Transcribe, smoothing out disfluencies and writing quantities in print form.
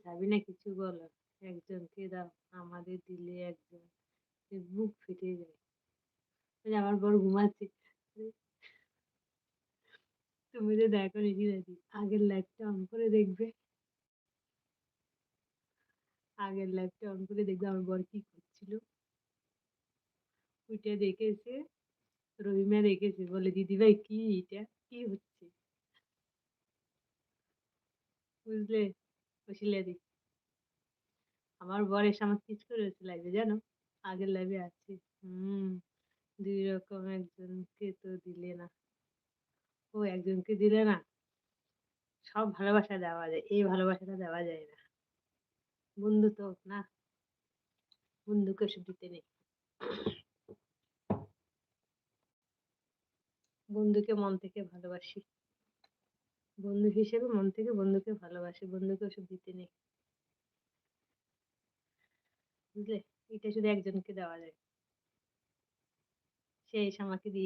চাবি না কিছু বলার। একজনকে দাও, আমাদের দিলে একজন বুক ফেটে যায়। ওই যে আমার বর ঘুমাচ্ছে। তুমি তো দেখোনি ঠিক আছে, আগের লাইটটা অন করে দেখবে। আগের লাইটটা অন করে দেখবে আমার বর কি করছিল। ওইটা দেখেছে, রহিমা দেখেছে, বলে দিদিভাই কি এটা, কি হচ্ছে, বুঝলে? শিলাদি আমার বর এসে আমার কিস করে হচ্ছে লাইভে, জানো? আগের লাইভে আছে। হুম। দুই রকম, একজনকে তো দিলে না। ও একজনকে দিলে না, সব ভালোবাসা দেওয়া যায়, এই ভালোবাসাটা দেওয়া যায় না। বন্ধু তো না, বন্ধুকে ওসব দিতে নেই। বন্ধুকে মন থেকে ভালোবাসি, বন্ধু হিসেবে মন থেকে বন্ধুকে ভালোবাসি, বন্ধুকে ওসব দিতে নেই, বুঝলে? এটা শুধু একজনকে দেওয়া যায়, সে এসে আমাকে দিয়ে